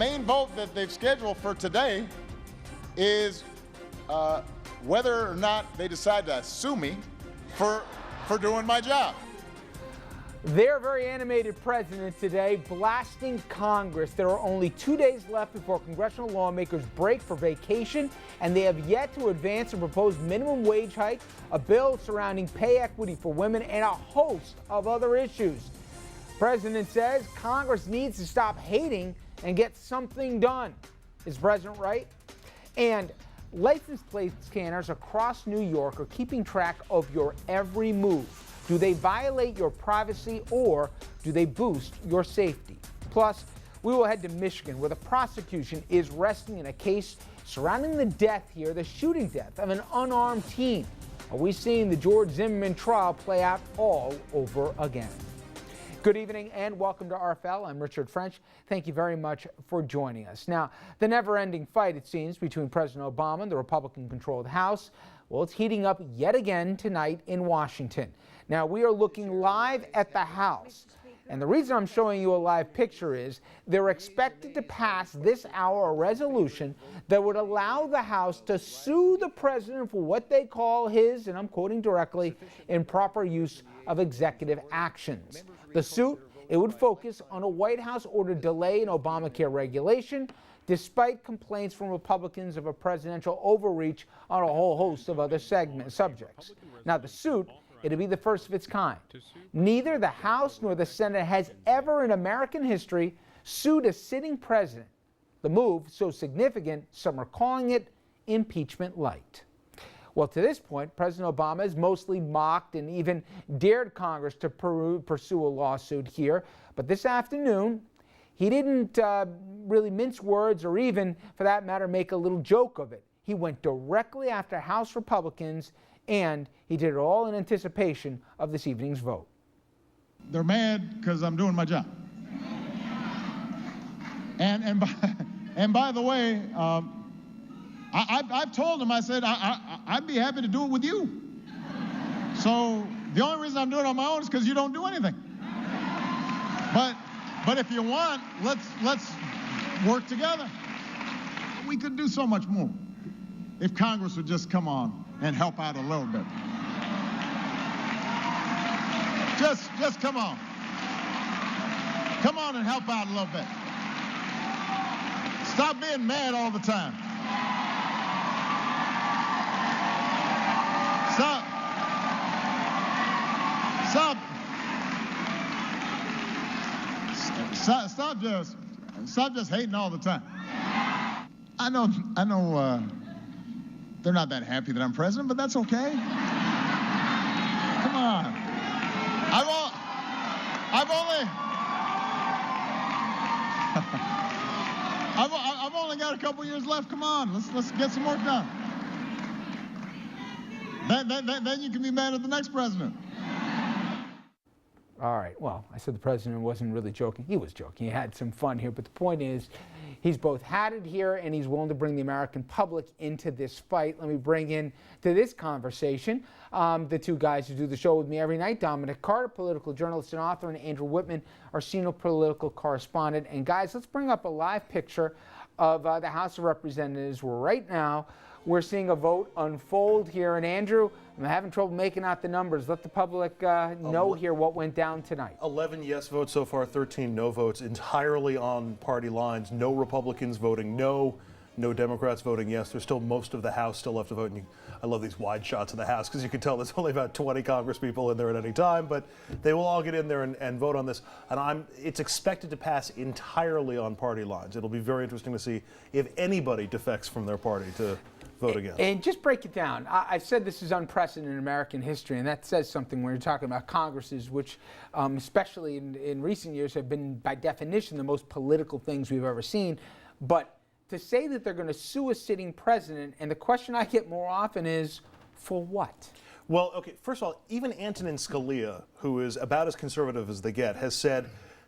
main vote that they've scheduled for today is whether or not they decide to sue me for doing my job. Their very animated president today blasting Congress. There are only 2 days left before congressional lawmakers break for vacation, and they have yet to advance a proposed minimum wage hike, a bill surrounding pay equity for women, and a host of other issues. The president says Congress needs to stop hating and get something done. Is the president right? And license plate scanners across New York are keeping track of your every move. Do they violate your privacy or do they boost your safety? Plus, we will head to Michigan, where the prosecution is resting in a case surrounding the shooting death of an unarmed teen. Are we seeing the George Zimmerman trial play out all over again? Good evening and welcome to RFL. I'm Richard French. Thank you very much for joining us. Now, the never-ending fight, it seems, between President Obama and the Republican-controlled House, well, it's heating up yet again tonight in Washington. Now, we are looking live at the House, and the reason I'm showing you a live picture is they're expected to pass this hour a resolution that would allow the House to sue the president for what they call his, and I'm quoting directly, improper use of executive actions. The suit, it would focus on a White House-ordered delay in Obamacare regulation, despite complaints from Republicans of a presidential overreach on a whole host of other subjects. Now, the suit, it'll be the first of its kind. Neither the House nor the Senate has ever in American history sued a sitting president. The move, so significant, some are calling it impeachment Lite. Well, to this point, President Obama has mostly mocked and even dared Congress to pursue a lawsuit here. But this afternoon, he didn't really mince words or even, for that matter, make a little joke of it. He went directly after House Republicans, and he did it all in anticipation of this evening's vote. They're mad because I'm doing my job. And by the way, I've told them, I said, I'd be happy to do it with you. So the only reason I'm doing it on my own is because you don't do anything. But if you want, let's work together. We could do so much more if Congress would just come on and help out a little bit. Just come on. Come on and help out a little bit. Stop being mad all the time. Stop just hating all the time. I know they're not that happy that I'm president, but that's okay. Come on. I've only got a couple years left. Come on, let's get some work done. Then you can be mad at the next president. All right, well, I said the president wasn't really joking. He was joking. He had some fun here. But the point is, he's both had it here and he's willing to bring the American public into this fight. Let me bring in to this conversation the two guys who do the show with me every night, Dominic Carter, political journalist and author, and Andrew Whitman, our senior political correspondent. And guys, let's bring up a live picture of the House of Representatives, where right now we're seeing a vote unfold here. And Andrew, I'm having trouble making out the numbers. Let the public know here what went down tonight. 11 yes votes so far, 13 no votes, entirely on party lines. No Republicans voting no, no Democrats voting yes. There's still most of the House still left to vote. And I love these wide shots of the House because you can tell there's only about 20 Congress people in there at any time, but they will all get in there and vote on this. And it's expected to pass entirely on party lines. It'll be very interesting to see if anybody defects from their party to vote against. And just break it down. I've said this is unprecedented in American history, and that says something when you're talking about Congresses, which especially in recent years have been, by definition, the most political things we've ever seen. But to say that they're going to sue a sitting president, and the question I get more often is, for what? Well, okay, first of all, even Antonin Scalia, who is about as conservative as they get, has said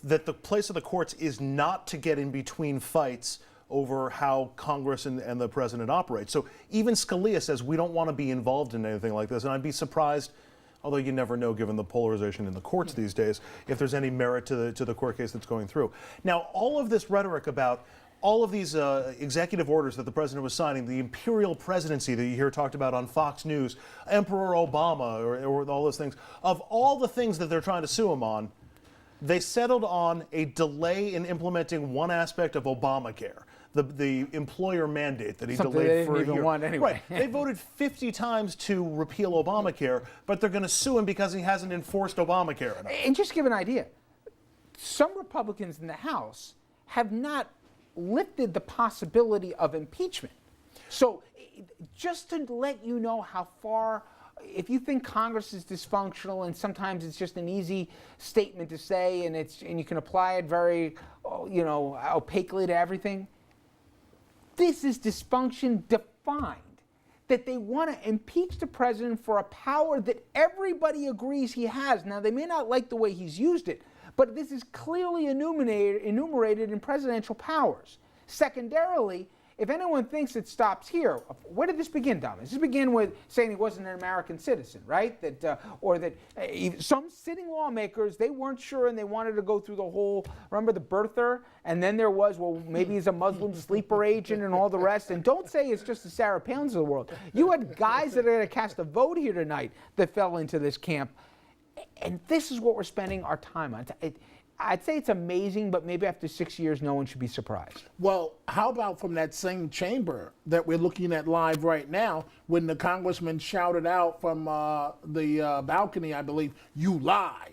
that the place of the courts is not to get in between fights over how Congress and the president operate. So even Scalia says we don't want to be involved in anything like this. And I'd be surprised, although you never know given the polarization in the courts these days, if there's any merit to the court case that's going through. Now, all of this rhetoric about all of these executive orders that the president was signing, the imperial presidency that you hear talked about on Fox News, Emperor Obama, or all those things, of all the things that they're trying to sue him on, they settled on a delay in implementing one aspect of Obamacare, the employer mandate that he Something delayed they for a didn't even year. want anyway. Right. They voted 50 times to repeal Obamacare, but they're going to sue him because he hasn't enforced Obamacare enough. And just to give an idea, some Republicans in the House have not lifted the possibility of impeachment. So just to let you know how far, if you think Congress is dysfunctional and sometimes it's just an easy statement to say and you can apply it very, opaquely to everything, this is dysfunction defined. That they want to impeach the president for a power that everybody agrees he has. Now, they may not like the way he's used it, but this is clearly enumerated in presidential powers. Secondarily, if anyone thinks it stops here, where did this begin, Dom? Does this begin with saying he wasn't an American citizen, right? Or that some sitting lawmakers, they weren't sure and they wanted to go through the whole, remember the birther? And then there was, well, maybe he's a Muslim sleeper agent and all the rest. And don't say it's just the Sarah Palins of the world. You had guys that are going to cast a vote here tonight that fell into this camp. And this is what we're spending our time on. I'd say it's amazing, but maybe after 6 years, no one should be surprised. Well, how about from that same chamber that we're looking at live right now, when the congressman shouted out from the balcony, I believe, "You lie,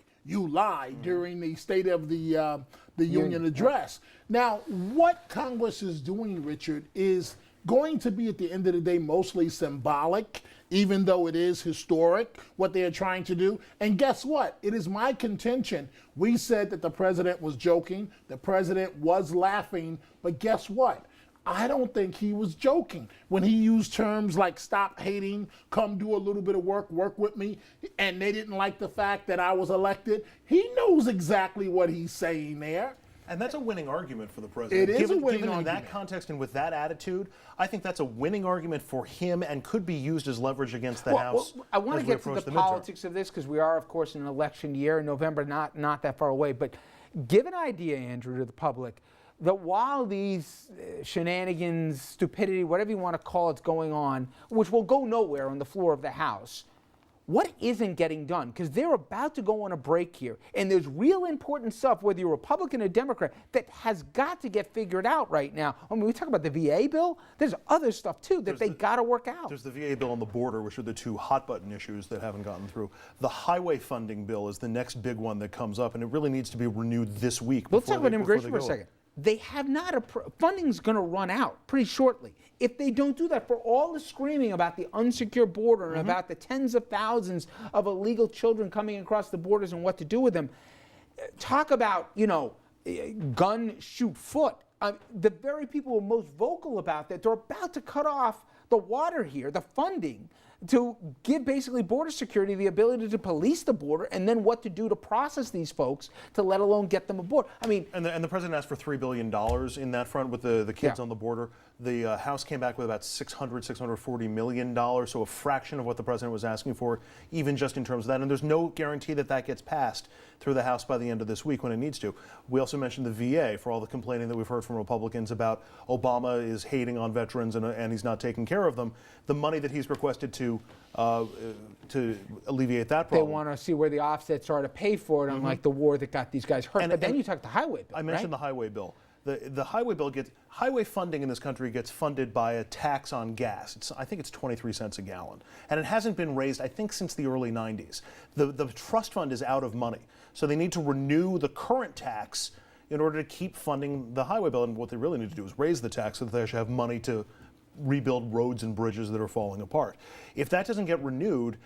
during the State of the Union address. Now, what Congress is doing, Richard, is going to be, at the end of the day, mostly symbolic, even though it is historic, what they are trying to do. And guess what? It is my contention. We said that the president was joking, the president was laughing, but guess what? I don't think he was joking when he used terms like stop hating, come do a little bit of work with me, and they didn't like the fact that I was elected. He knows exactly what he's saying there. And that's a winning argument for the president. It is a winning given argument. in that context and with that attitude, I think that's a winning argument for him and could be used as leverage against the House. I want to get to the midterm. politics of this because we are, of course, in an election year, November not that far away. But give an idea, Andrew, to the public that while these shenanigans, stupidity, whatever you want to call it's going on, which will go nowhere on the floor of the House, what isn't getting done? Because they're about to go on a break here. And there's real important stuff, whether you're Republican or Democrat, that has got to get figured out right now. I mean, we talk about the VA bill. There's other stuff, too, that they got to work out. There's the VA bill on the border, which are the two hot-button issues that haven't gotten through. The highway funding bill is the next big one that comes up, and it really needs to be renewed this week. Let's talk about immigration for a second. They have not, funding's going to run out pretty shortly. If they don't do that, for all the screaming about the unsecure border and about the tens of thousands of illegal children coming across the borders and what to do with them, talk about, gun, shoot, foot. The very people who are most vocal about that, they're about to cut off the water here, the funding, to give basically border security the ability to police the border and then what to do to process these folks to let alone get them aboard. I mean, and the president asked for $3 billion in that front with the kids on the border. The House came back with about $640 million, so a fraction of what the president was asking for, even just in terms of that. And there's no guarantee that that gets passed through the House by the end of this week when it needs to. We also mentioned the VA for all the complaining that we've heard from Republicans about Obama is hating on veterans and he's not taking care of them. The money that he's requested to alleviate that problem. They want to see where the offsets are to pay for it, unlike the war that got these guys hurt. But then you talk the highway bill. I mentioned the highway bill. The highway bill highway funding in this country gets funded by a tax on gas. I think it's 23 cents a gallon. And it hasn't been raised, I think, since the early 90s. The trust fund is out of money. So they need to renew the current tax in order to keep funding the highway bill. And what they really need to do is raise the tax so that they actually have money to rebuild roads and bridges that are falling apart. If that doesn't get renewed,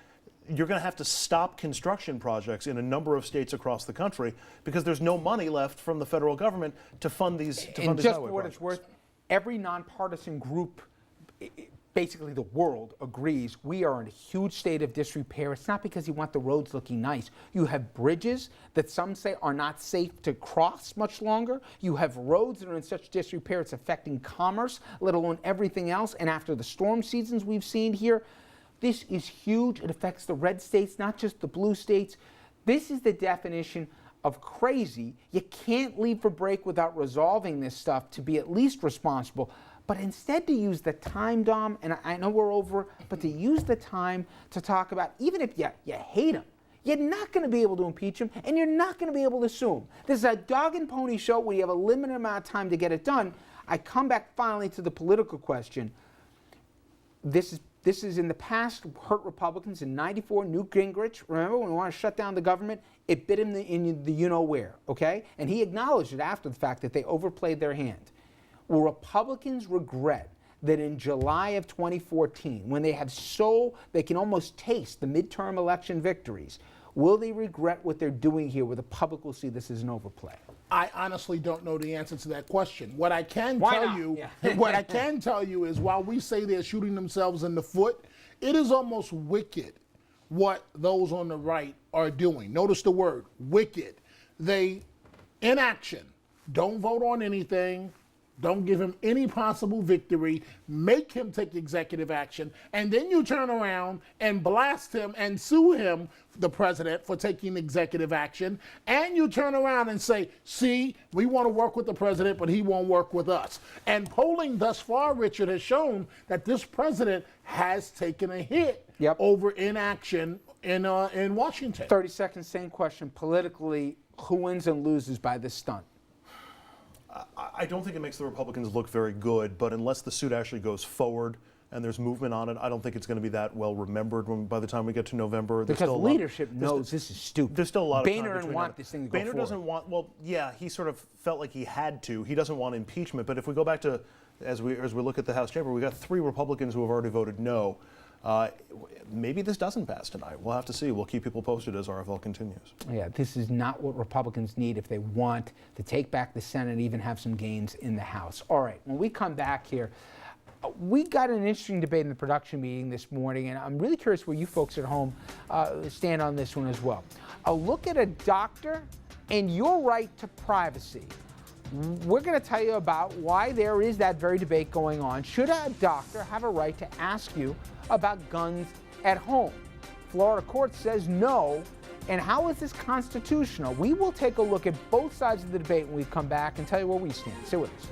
you're going to have to stop construction projects in a number of states across the country because there's no money left from the federal government to fund these highway projects. And just for what it's worth, every nonpartisan group, basically the world, agrees we are in a huge state of disrepair. It's not because you want the roads looking nice. You have bridges that some say are not safe to cross much longer. You have roads that are in such disrepair it's affecting commerce, let alone everything else. And after the storm seasons we've seen here, this is huge. It affects the red states, not just the blue states. This is the definition of crazy. You can't leave for break without resolving this stuff to be at least responsible. But instead to use the time, Dom, and I know we're over, but to use the time to talk about, even if you hate him, you're not going to be able to impeach him, and you're not going to be able to sue him. This is a dog and pony show where you have a limited amount of time to get it done. I come back finally to the political question. This is in the past hurt Republicans. In '94, Newt Gingrich, remember when we want to shut down the government, it bit him in the you-know-where, okay? And he acknowledged it after the fact that they overplayed their hand. Will Republicans regret that in July of 2014, when they can almost taste the midterm election victories, will they regret what they're doing here where the public will see this as an overplay? I honestly don't know the answer to that question. What I can tell you is while we say they're shooting themselves in the foot, it is almost wicked what those on the right are doing. Notice the word, wicked. They, inaction, don't vote on anything, don't give him any possible victory, make him take executive action, and then you turn around and blast him and sue him, the president, for taking executive action, and you turn around and say, see, we want to work with the president, but he won't work with us. And polling thus far, Richard, has shown that this president has taken a hit over inaction in Washington. 30 seconds, same question. Politically, who wins and loses by this stunt? I don't think it makes the Republicans look very good, but unless the suit actually goes forward and there's movement on it, I don't think it's going to be that well remembered by the time we get to November. Because leadership knows this is stupid. There's still a lot of time. Boehner doesn't want this thing to go forward. Boehner doesn't want, well, yeah, he sort of felt like he had to. He doesn't want impeachment, but if we go back to, as we look at the House chamber, we got 3 Republicans who have already voted no. Maybe this doesn't pass tonight. We'll have to see. We'll keep people posted as RFL continues. Yeah, this is not what Republicans need if they want to take back the Senate and even have some gains in the House. All right, when we come back here, we got an interesting debate in the production meeting this morning, and I'm really curious where you folks at home stand on this one as well. A look at a doctor and your right to privacy. We're going to tell you about why there is that very debate going on. Should a doctor have a right to ask you about guns at home? Florida court says no. And how is this constitutional? We will take a look at both sides of the debate when we come back and tell you where we stand. Stay with us.